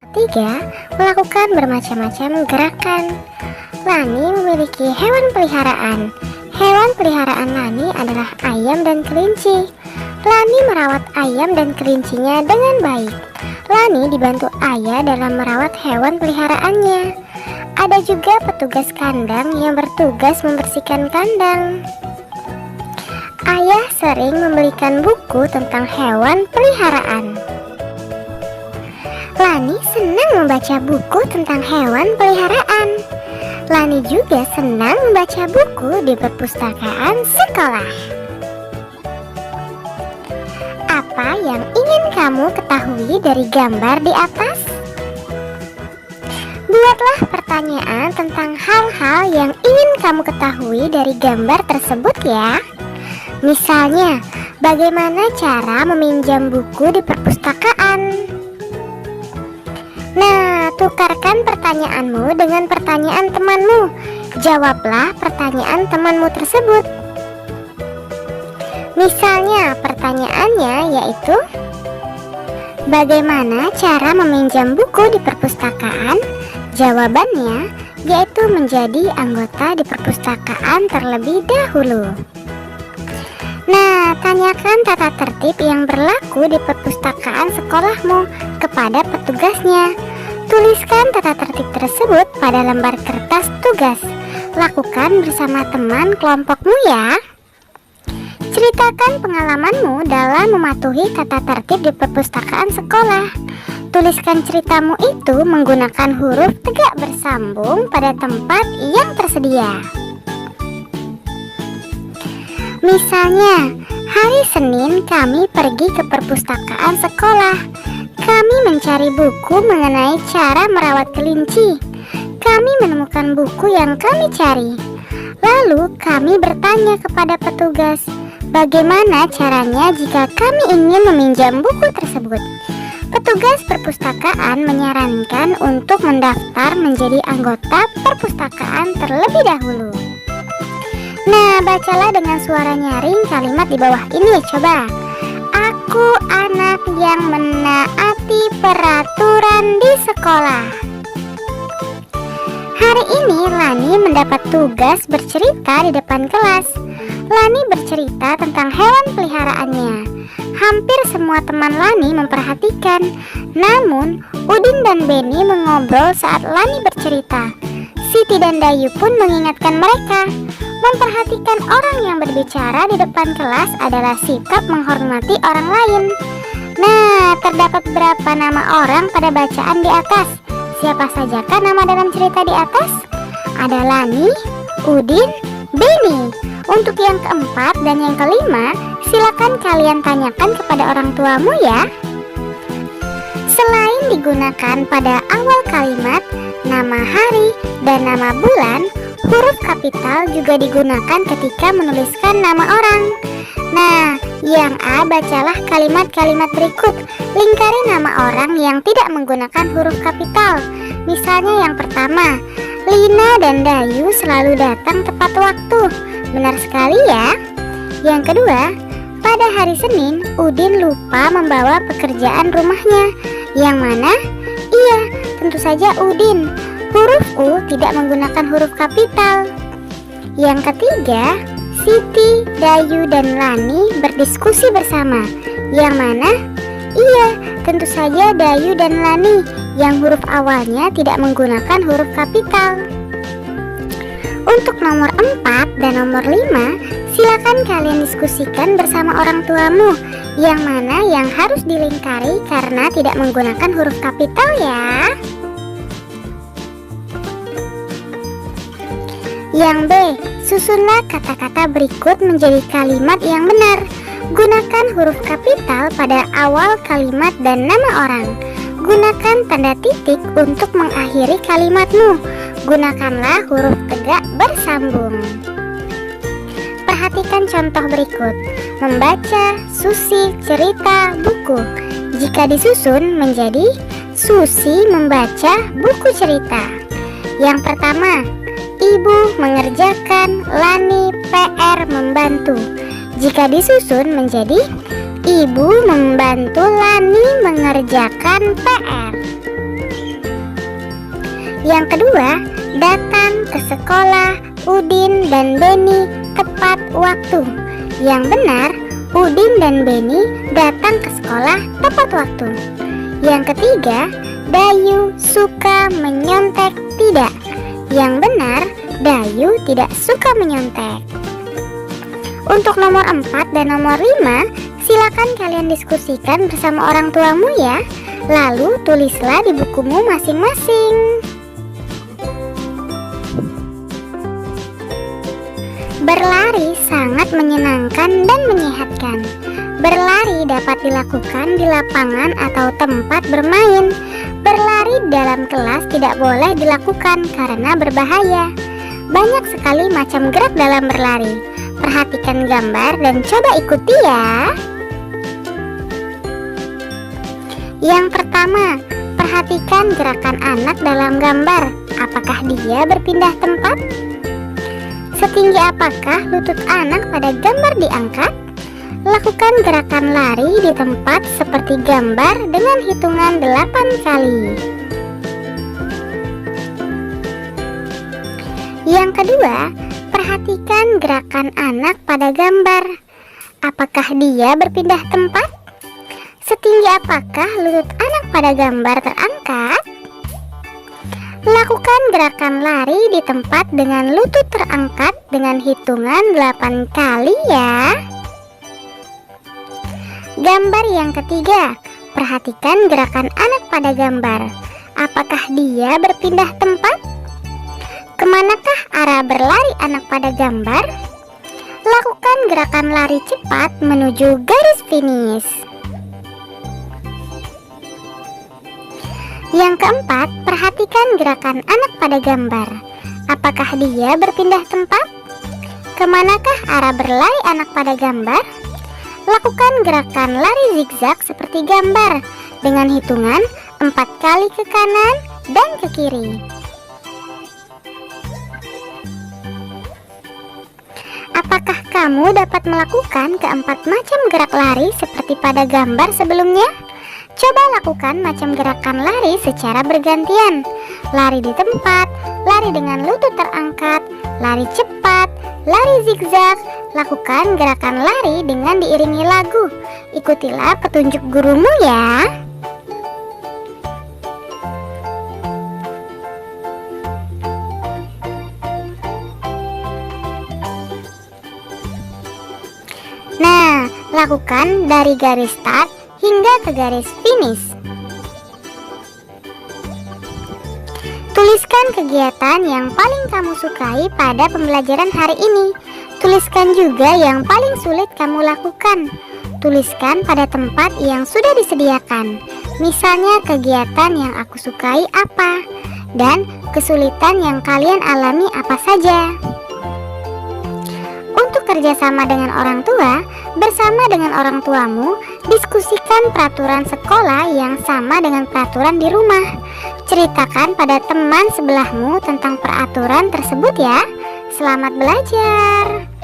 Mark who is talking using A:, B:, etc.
A: Ketiga, melakukan bermacam-macam gerakan. Lani memiliki hewan peliharaan. Hewan peliharaan Lani adalah ayam dan kelinci. Lani merawat ayam dan kelincinya dengan baik. Lani dibantu ayah dalam merawat hewan peliharaannya. Ada juga petugas kandang yang bertugas membersihkan kandang. Ayah sering membelikan buku tentang hewan peliharaan. Lani senang membaca buku tentang hewan peliharaan. Lani juga senang membaca buku di perpustakaan sekolah. Apa yang ingin kamu ketahui dari gambar di atas? Buatlah pertanyaan tentang hal-hal yang ingin kamu ketahui dari gambar tersebut ya. Misalnya, bagaimana cara meminjam buku di perpustakaan? Nah, tukarkan pertanyaanmu dengan pertanyaan temanmu. Jawablah pertanyaan temanmu tersebut. Misalnya, pertanyaannya yaitu, bagaimana cara meminjam buku di perpustakaan? Jawabannya yaitu menjadi anggota di perpustakaan terlebih dahulu. Nah, tanyakan tata tertib yang berlaku di perpustakaan sekolahmu kepada petugasnya. Tuliskan tata tertib tersebut pada lembar kertas tugas. Lakukan bersama teman kelompokmu ya. Ceritakan pengalamanmu dalam mematuhi tata tertib di perpustakaan sekolah. Tuliskan ceritamu itu menggunakan huruf tegak bersambung pada tempat yang tersedia. Misalnya, hari Senin kami pergi ke perpustakaan sekolah. Kami mencari buku mengenai cara merawat kelinci. Kami menemukan buku yang kami cari. Lalu kami bertanya kepada petugas, bagaimana caranya jika kami ingin meminjam buku tersebut. Petugas perpustakaan menyarankan untuk mendaftar menjadi anggota perpustakaan terlebih dahulu. Nah, bacalah dengan suara nyaring kalimat di bawah ini, coba. Aku anak yang menaati peraturan di sekolah. Hari ini Lani mendapat tugas bercerita di depan kelas. Lani bercerita tentang hewan peliharaannya. Hampir semua teman Lani memperhatikan. Namun, Udin dan Beni mengobrol saat Lani bercerita. Siti dan Dayu pun mengingatkan mereka. Memperhatikan orang yang berbicara di depan kelas adalah sikap menghormati orang lain. Nah, terdapat berapa nama orang pada bacaan di atas? Siapa sajakah nama dalam cerita di atas? Ada Lani, Udin, Beni. Untuk yang keempat dan yang kelima, silakan kalian tanyakan kepada orang tuamu ya. Selain digunakan pada awal kalimat, nama hari dan nama bulan, huruf kapital juga digunakan ketika menuliskan nama orang. Nah, yang A, bacalah kalimat-kalimat berikut. Lingkari nama orang yang tidak menggunakan huruf kapital. Misalnya yang pertama, Lina dan Dayu selalu datang tepat waktu. Benar sekali ya. Yang kedua, pada hari Senin, Udin lupa membawa pekerjaan rumahnya. Yang mana? Iya, tentu saja Udin. Huruf U tidak menggunakan huruf kapital. Yang ketiga, Siti, Dayu, dan Lani berdiskusi bersama. Yang mana? Iya, tentu saja Dayu dan Lani yang huruf awalnya tidak menggunakan huruf kapital. Untuk nomor 4 dan nomor 5, silakan kalian diskusikan bersama orang tuamu. Yang mana yang harus dilingkari karena tidak menggunakan huruf kapital ya. Yang B, susunlah kata-kata berikut menjadi kalimat yang benar. Gunakan huruf kapital pada awal kalimat dan nama orang. Gunakan tanda titik untuk mengakhiri kalimatmu. Gunakanlah huruf tegak bersambung. Perhatikan contoh berikut. Membaca, Susi, cerita, buku. Jika disusun menjadi Susi membaca buku cerita. Yang pertama, Ibu mengerjakan, Lani PR membantu. Jika disusun menjadi Ibu membantu Lani mengerjakan PR. Yang kedua, datang ke sekolah Udin dan Beni tepat waktu. Yang benar, Udin dan Beni datang ke sekolah tepat waktu. Yang ketiga, Dayu suka menyontek tidak. Yang benar, Dayu tidak suka menyontek. Untuk nomor 4 dan nomor 5, silakan kalian diskusikan bersama orang tuamu ya. Lalu tulislah di bukumu masing-masing. Berlari sangat menyenangkan dan menyehatkan. Berlari dapat dilakukan di lapangan atau tempat bermain. Berlari dalam kelas tidak boleh dilakukan karena berbahaya. Banyak sekali macam gerak dalam berlari. Perhatikan gambar dan coba ikuti ya. Yang pertama, perhatikan gerakan anak dalam gambar. Apakah dia berpindah tempat? Setinggi apakah lutut anak pada gambar diangkat? Lakukan gerakan lari di tempat seperti gambar dengan hitungan 8 kali. Yang kedua, perhatikan gerakan anak pada gambar. Apakah dia berpindah tempat? Setinggi apakah lutut anak pada gambar terangkat? Lakukan gerakan lari di tempat dengan lutut terangkat dengan hitungan 8 kali ya. Gambar yang ketiga, perhatikan gerakan anak pada gambar. Apakah dia berpindah tempat? Kemanakah arah berlari anak pada gambar? Lakukan gerakan lari cepat menuju garis finish. Yang keempat, perhatikan gerakan anak pada gambar. Apakah dia berpindah tempat? Kemanakah arah berlari anak pada gambar? Lakukan gerakan lari zigzag seperti gambar dengan hitungan 4 kali ke kanan dan ke kiri. Apakah kamu dapat melakukan keempat macam gerak lari seperti pada gambar sebelumnya? Coba lakukan macam gerakan lari secara bergantian. Lari di tempat, lari dengan lutut terangkat, lari cepat, lari zigzag. Lakukan gerakan lari dengan diiringi lagu. Ikutilah petunjuk gurumu ya. Nah, lakukan dari garis start hingga ke garis finish. Tuliskan kegiatan yang paling kamu sukai pada pembelajaran hari ini. Tuliskan juga yang paling sulit kamu lakukan. Tuliskan pada tempat yang sudah disediakan. Misalnya kegiatan yang aku sukai apa, dan kesulitan yang kalian alami apa saja. Untuk kerjasama dengan orang tua, bersama dengan orang tuamu, diskusikan peraturan sekolah yang sama dengan peraturan di rumah. Ceritakan pada teman sebelahmu tentang peraturan tersebut ya. Selamat belajar.